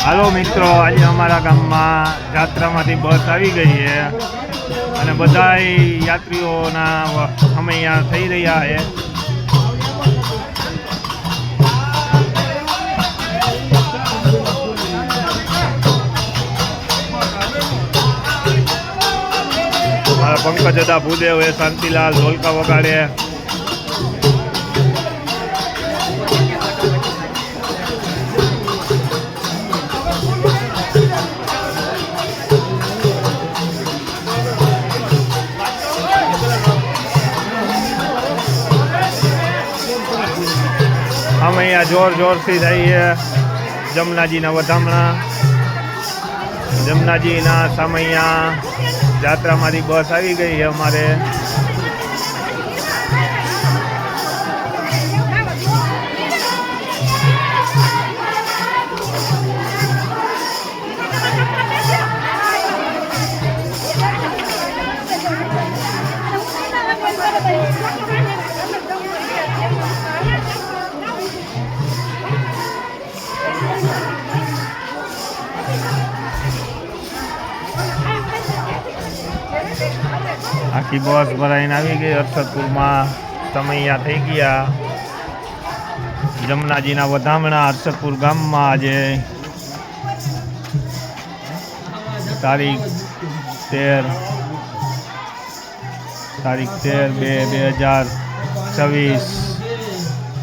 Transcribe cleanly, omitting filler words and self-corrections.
હાલો મિત્રો, આજે અમારા ગામમાં જાત્રામાંથી બસ આવી ગઈ છે અને બધાય યાત્રીઓના સમય થઈ રહ્યા છે. મારા પંકજ હતા ભૂદેવ એ શાંતિલાલ ઢોલકા વગાડે. અમે અહીંયા જોરથી થઈએ જમનાજીના વધામણા. જમનાજીના સામૈયા જાત્રામાંથી બસ આવી ગઈ છે અમારે. આખી બસ ભરાઈને આવી ગઈ. હર્ષદપુરમાં સમૈયા થઈ ગયા. જમનાજીના વધામણા હર્ષદપુર ગામમાં આજે તારીખ 13/2/2024